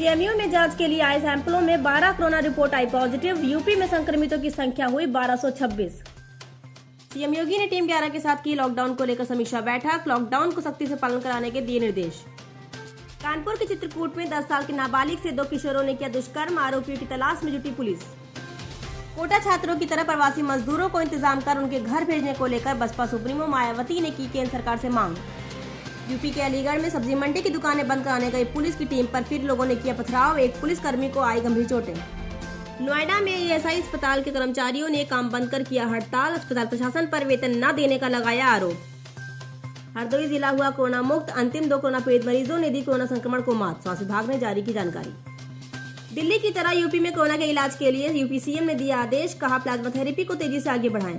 JMU में जांच के लिए आए सैंपलों में 12 कोरोना रिपोर्ट आई पॉजिटिव। यूपी में संक्रमितों की संख्या हुई 1226। सीएम योगी ने टीम 11 के साथ की लॉकडाउन को लेकर समीक्षा बैठक। लॉकडाउन को सख्ती से पालन कराने के दिए निर्देश। कानपुर के चित्रकूट में 10 साल के नाबालिग से 2 किशोरों ने किया दुष्कर्म। आरोपियों की तलाश में जुटी पुलिस। कोटा छात्रों की तरह प्रवासी मजदूरों को इंतजाम कर उनके घर भेजने को लेकर बसपा सुप्रीमो मायावती ने की केंद्र सरकार से मांग। यूपी के अलीगढ़ में सब्जी मंडी की दुकानें बंद कराने गई पुलिस की टीम पर फिर लोगों ने किया पथराव। एक पुलिसकर्मी को आई गंभीर चोटें। नोएडा में ईएसआई अस्पताल के कर्मचारियों ने काम बंद कर किया हड़ताल। अस्पताल प्रशासन पर वेतन न देने का लगाया आरोप। हरदोई जिला हुआ कोरोना मुक्त। अंतिम 2 कोरोना पीड़ित मरीजों ने दी कोरोना संक्रमण को मात। स्वास्थ्य विभाग ने जारी की जानकारी। दिल्ली की तरह यूपी में कोरोना के इलाज के लिए यूपी सीएम ने दिया आदेश। कहा प्लाज्मा थेरेपी को तेजी से आगे बढ़ाएं।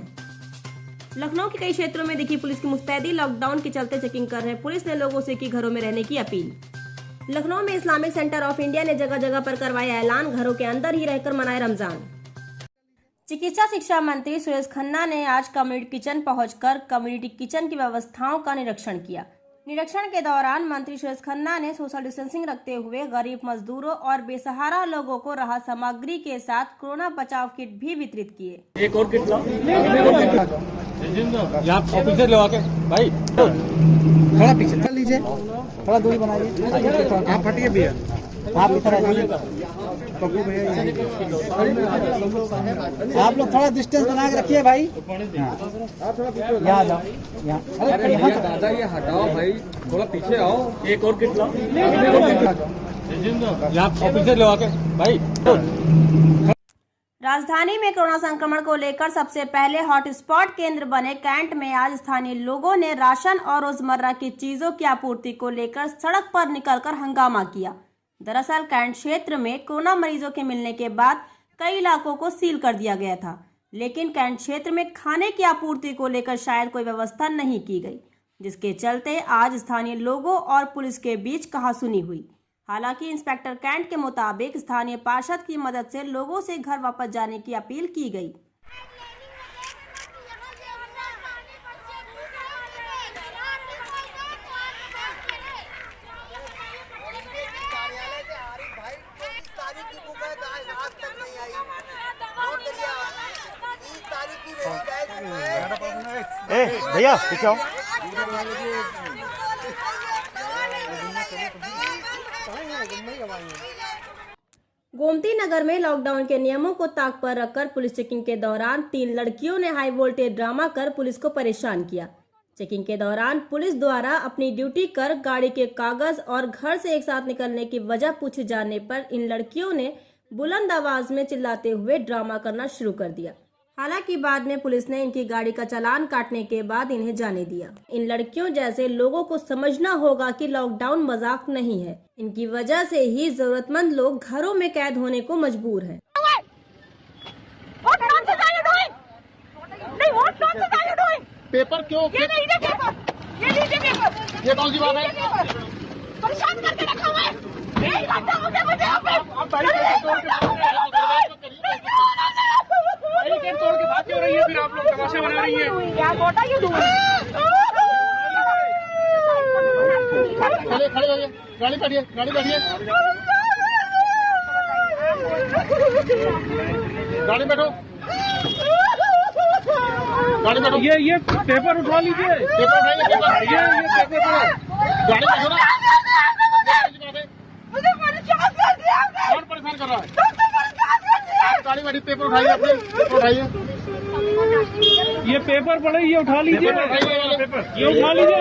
लखनऊ के कई क्षेत्रों में दिखी पुलिस की मुस्तैदी। लॉकडाउन के चलते चेकिंग कर रहे पुलिस ने लोगों से की घरों में रहने की अपील। लखनऊ में इस्लामिक सेंटर ऑफ इंडिया ने जगह जगह पर करवाया ऐलान। घरों के अंदर ही रहकर मनाए रमजान। चिकित्सा शिक्षा मंत्री सुरेश खन्ना ने आज कम्युनिटी किचन पहुंचकर कम्युनिटी किचन की व्यवस्थाओं का निरीक्षण किया। निरीक्षण के दौरान मंत्री सुरेश खन्ना ने सोशल डिस्टेंसिंग रखते हुए गरीब मजदूरों और बेसहारा लोगों को राहत सामग्री के साथ कोरोना बचाव किट भी वितरित किए। एक और किट लाओ। ऑफिसर लो आके भाई थोड़ा पीछे कर लीजिए, थोड़ा दूरी बनाइए। आप हटिए भैया, आप इधर आइए। पप्पू भैया आप लोग थोड़ा डिस्टेंस बना के रखिए भाई। यहाँ आ जाओ, यहाँ दादा ये हटाओ भाई, थोड़ा पीछे आओ। एक और किट लाओ। ऑफिसर लो आके भाई। राजधानी में कोरोना संक्रमण को लेकर सबसे पहले हॉटस्पॉट केंद्र बने कैंट में आज स्थानीय लोगों ने राशन और रोजमर्रा की चीजों की आपूर्ति को लेकर सड़क पर निकलकर हंगामा किया। दरअसल कैंट क्षेत्र में कोरोना मरीजों के मिलने के बाद कई इलाकों को सील कर दिया गया था, लेकिन कैंट क्षेत्र में खाने की आपूर्ति को लेकर शायद कोई व्यवस्था नहीं की गई, जिसके चलते आज स्थानीय लोगों और पुलिस के बीच कहासुनी हुई। हालांकि इंस्पेक्टर कैंट के मुताबिक स्थानीय पार्षद की मदद से लोगों से घर वापस जाने की अपील की गई। भैया पीछे आओ। गोमती नगर में लॉकडाउन के नियमों को ताक पर रखकर पुलिस चेकिंग के दौरान 3 लड़कियों ने हाई वोल्टेज ड्रामा कर पुलिस को परेशान किया। चेकिंग के दौरान पुलिस द्वारा अपनी ड्यूटी कर गाड़ी के कागज और घर से एक साथ निकलने की वजह पूछे जाने पर इन लड़कियों ने बुलंद आवाज में चिल्लाते हुए ड्रामा करना शुरू कर दिया। हालांकि बाद में पुलिस ने इनकी गाड़ी का चालान काटने के बाद इन्हें जाने दिया। इन लड़कियों जैसे लोगों को समझना होगा कि लॉकडाउन मजाक नहीं है। इनकी वजह से ही जरूरतमंद लोग घरों में कैद होने को मजबूर हैं। पेपर क्यों? ये लीजिए पेपर, ये लीजिए पेपर। ये कौन सी बात है? परेशान करके रखा हुआ है। 1 घंटा हो गया मुझे यहाँ पे। बैरिकेड तोड़ के बात क्यों रही है? फिर आप लोग तमाशा बना रही है। What are you doing? खड़े खड़े होइए, गाड़ी बैठिए, गाड़ी बैठिए, गाड़ी बैठो, गाड़ी बैठो। ये पेपर उठा लीजिए, पेपर उठाइए, पेपर ये पेपर, गाड़ी बैठो ना। मुझे परेशान कर दिया आपने। कौन परेशान कर रहा है? आप गाड़ी बैठी, पेपर उठाइए, अपने पेपर उठाइए। ये पेपर पड़े, ये उठा लीजिए, ये उठा लीजिए।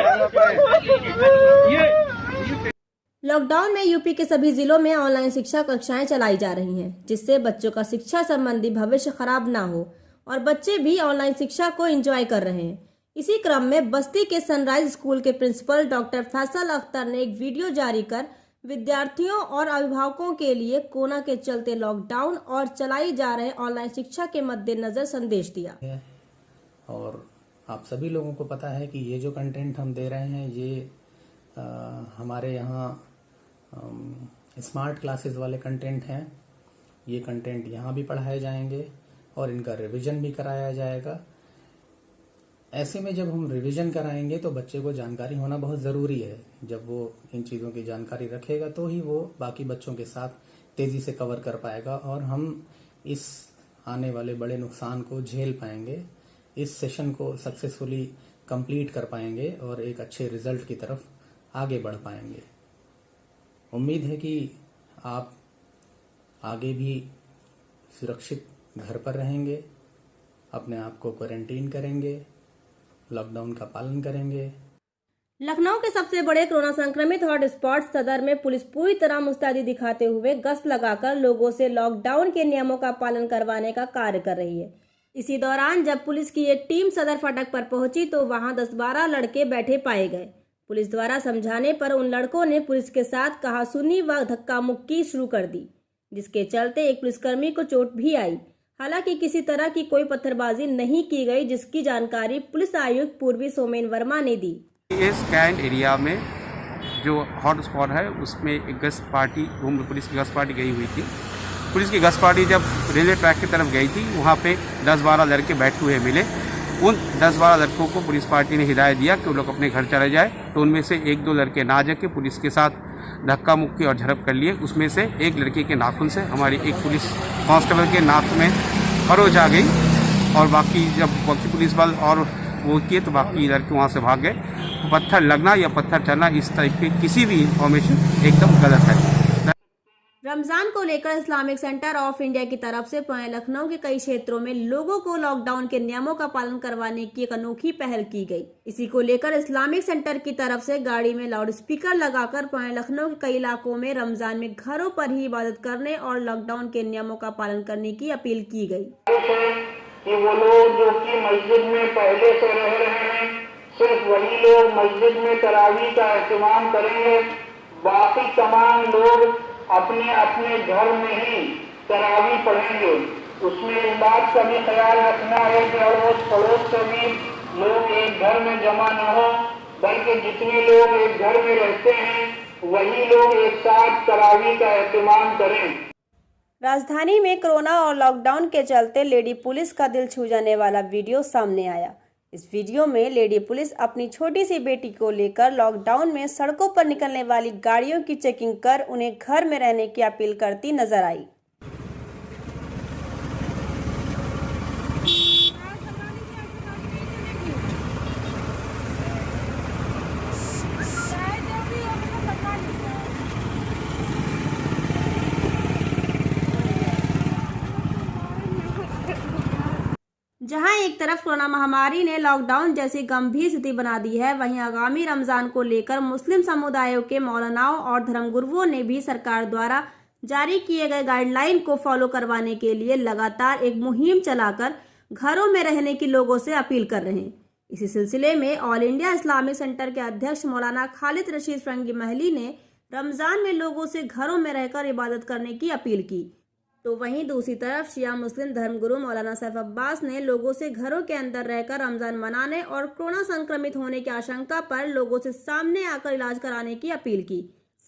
लॉकडाउन में यूपी के सभी जिलों में ऑनलाइन शिक्षा कक्षाएं चलाई जा रही हैं, जिससे बच्चों का शिक्षा संबंधी भविष्य खराब ना हो और बच्चे भी ऑनलाइन शिक्षा को एंजॉय कर रहे हैं। इसी क्रम में बस्ती के सनराइज स्कूल के प्रिंसिपल डॉक्टर फैसल अख्तर ने एक वीडियो जारी कर विद्यार्थियों और अभिभावकों के लिए कोरोना के चलते लॉकडाउन और चलाई जा रहे ऑनलाइन शिक्षा के मद्देनजर संदेश दिया। और आप सभी लोगों को पता है कि ये जो कंटेंट हम दे रहे हैं ये हमारे यहाँ स्मार्ट क्लासेस वाले कंटेंट हैं। ये कंटेंट यहाँ भी पढ़ाए जाएंगे और इनका रिवीजन भी कराया जाएगा। ऐसे में जब हम रिवीजन कराएंगे तो बच्चे को जानकारी होना बहुत ज़रूरी है। जब वो इन चीज़ों की जानकारी रखेगा तो ही वो बाकी बच्चों के साथ तेज़ी से कवर कर पाएगा और हम इस आने वाले बड़े नुकसान को झेल पाएंगे, इस सेशन को सक्सेसफुली कंप्लीट कर पाएंगे और एक अच्छे रिजल्ट की तरफ आगे बढ़ पाएंगे। उम्मीद है कि आप आगे भी सुरक्षित घर पर रहेंगे, अपने आप को क्वारंटीन करेंगे, लॉकडाउन का पालन करेंगे। लखनऊ के सबसे बड़े कोरोना संक्रमित हॉटस्पॉट सदर में पुलिस पूरी तरह मुस्तैदी दिखाते हुए गश्त लगाकर लोगों से लॉकडाउन के नियमों का पालन करवाने का कार्य कर रही है। इसी दौरान जब पुलिस की एक टीम सदर फाटक पर पहुंची तो वहां 10-12 लड़के बैठे पाए गए। पुलिस द्वारा समझाने पर उन लड़कों ने पुलिस के साथ कहासुनी व धक्का मुक्की शुरू कर दी, जिसके चलते एक पुलिसकर्मी को चोट भी आई। हालांकि किसी तरह की कोई पत्थरबाजी नहीं की गई, जिसकी जानकारी पुलिस आयुक्त पूर्वी सोमेन वर्मा ने दी। इस कैंट एरिया में जो हॉट स्पॉट है उसमें एक गश्त पार्टी, पुलिस की गश्त पार्टी गई हुई थी। पुलिस की गश्त पार्टी जब रेलवे ट्रैक की तरफ गई थी, वहाँ पे 10-12 लड़के बैठे हुए मिले। उन 10-12 लड़कों को पुलिस पार्टी ने हिदायत दिया कि वो लोग अपने घर चले जाए, तो उनमें से 1-2 लड़के ना जाके पुलिस के साथ धक्का मुक्की और झड़प कर लिए। उसमें से एक लड़के के नाखून से हमारी एक पुलिस कांस्टेबल के नाक में खरोच आ गई और बाकी पुलिस बल और वो किए तो बाकी लड़के वहाँ से भाग गए। पत्थर लगना या पत्थर चलना इस टाइप की किसी भी इंफॉर्मेशन एकदम गलत है। रमजान को लेकर इस्लामिक सेंटर ऑफ इंडिया की तरफ से लखनऊ के कई क्षेत्रों में लोगों को लॉकडाउन के नियमों का पालन करवाने की एक अनोखी पहल की गई। इसी को लेकर इस्लामिक सेंटर की तरफ से गाड़ी में लाउड स्पीकर लगाकर लखनऊ के कई इलाकों में रमजान में घरों पर ही इबादत करने और लॉकडाउन के नियमों का पालन करने की अपील की गई। कि वो लोग जो कि मस्जिद में पहले से रह रहे हैं, सिर्फ वही लोग मस्जिद में तरावी का एहतमाम करेंगे। बाकी तमाम लोग अपने अपने घर में ही तरावी पढ़ेंगे। उसमें इस बात का भी ख्याल रखना है कि अड़ोस पड़ोस से भी लोग एक घर में जमा न हो, बल्कि जितने लोग एक घर में रहते हैं वही लोग एक साथ तरावी का एहतमाम करें। राजधानी में कोरोना और लॉकडाउन के चलते लेडी पुलिस का दिल छू जाने वाला वीडियो सामने आया। इस वीडियो में लेडी पुलिस अपनी छोटी सी बेटी को लेकर लॉकडाउन में सड़कों पर निकलने वाली गाड़ियों की चेकिंग कर उन्हें घर में रहने की अपील करती नजर आई। जहां एक तरफ कोरोना महामारी ने लॉकडाउन जैसी गंभीर स्थिति बना दी है, वहीं आगामी रमजान को लेकर मुस्लिम समुदायों के मौलानाओं और धर्मगुरुओं ने भी सरकार द्वारा जारी किए गए गाइडलाइन को फॉलो करवाने के लिए लगातार एक मुहिम चलाकर घरों में रहने की लोगों से अपील कर रहे हैं। इसी सिलसिले में ऑल इंडिया इस्लामिक सेंटर के अध्यक्ष मौलाना खालिद रशीद फरंगी महली ने रमजान में लोगों से घरों में रहकर इबादत करने की अपील की। तो वहीं दूसरी तरफ शिया मुस्लिम धर्मगुरु मौलाना सैफ अब्बास ने लोगों से घरों के अंदर रहकर रमजान मनाने और कोरोना संक्रमित होने की आशंका पर लोगों से सामने आकर इलाज कराने की अपील की।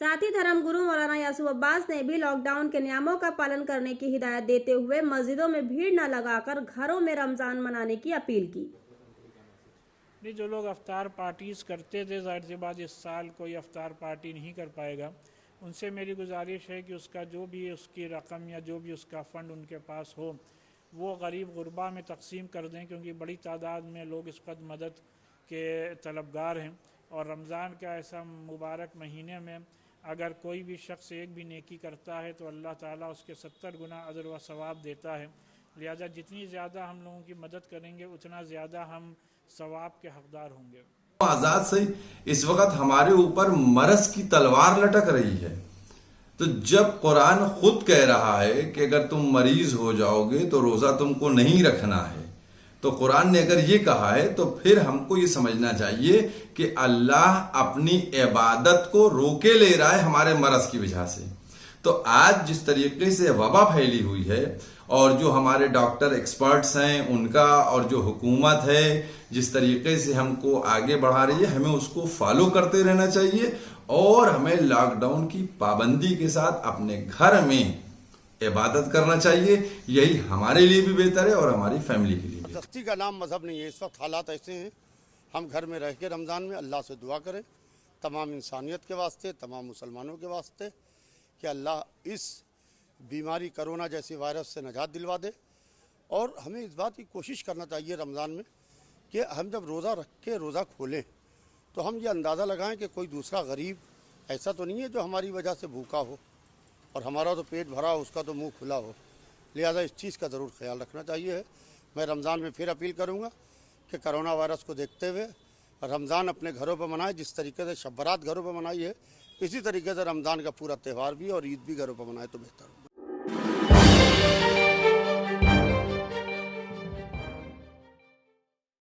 साथ ही धर्मगुरु मौलाना यासूब अब्बास ने भी लॉकडाउन के नियमों का पालन करने की हिदायत देते हुए मस्जिदों में भीड़ न लगाकर घरों में रमजान मनाने की अपील की। जो लोग अफ्तार पार्टीज करते थे, जाहिर सी बात इस साल कोई अफ्तार पार्टी नहीं कर पाएगा। उनसे मेरी गुजारिश है कि उसका जो भी उसकी रकम या जो भी उसका फ़ंड उनके पास हो वो गरीब गुरबा में तकसीम कर दें, क्योंकि बड़ी तादाद में लोग इस वक्त मदद के तलबगार हैं। और रमज़ान का ऐसा मुबारक महीने में अगर कोई भी शख्स एक भी नेकी करता है तो अल्लाह ताला उसके 70 गुना अजर व सवाब देता है। लिहाजा जितनी ज़्यादा हम लोगों की मदद करेंगे उतना ज़्यादा हम सवाब के हकदार होंगे। आजाद से इस वक्त हमारे ऊपर मरज की तलवार लटक रही है, तो जब कुरान खुद कह रहा है कि अगर तुम मरीज हो जाओगे तो रोजा तुमको नहीं रखना है, तो कुरान ने अगर ये कहा है तो फिर हमको ये समझना चाहिए कि अल्लाह अपनी इबादत को रोके ले रहा है हमारे मरज की वजह से। तो आज जिस तरीके से वबा फैली हुई है और जो हमारे डॉक्टर एक्सपर्ट्स हैं उनका और जो हुकूमत है जिस तरीके से हमको आगे बढ़ा रही है, हमें उसको फॉलो करते रहना चाहिए और हमें लॉकडाउन की पाबंदी के साथ अपने घर में इबादत करना चाहिए। यही हमारे लिए भी बेहतर है और हमारी फैमिली के लिए भी। ज़बरदस्ती का नाम मज़हब नहीं है। इस वक्त हालात ऐसे हैं, हम घर में रह के रमज़ान में अल्लाह से दुआ करें तमाम इंसानियत के वास्ते, तमाम मुसलमानों के वास्ते कि अल्लाह इस बीमारी कोरोना जैसी वायरस से निजात दिलवा दे। और हमें इस बात की कोशिश करना चाहिए रमज़ान में कि हम जब रोज़ा रख के रोज़ा खोलें तो हम ये अंदाज़ा लगाएं कि कोई दूसरा गरीब ऐसा तो नहीं है जो हमारी वजह से भूखा हो और हमारा तो पेट भरा हो, उसका तो मुंह खुला हो। लिहाजा इस चीज़ का ज़रूर ख्याल रखना चाहिए। मैं रमज़ान में फिर अपील करूँगा कि कोरोना वायरस को देखते हुए रमज़ान अपने घरों पर मनाएं। जिस तरीके से शब बारात घरों पर मनाई है, इसी तरीके से रमज़ान का पूरा त्यौहार भी और ईद भी घरों पर मनाए तो बेहतर होगा।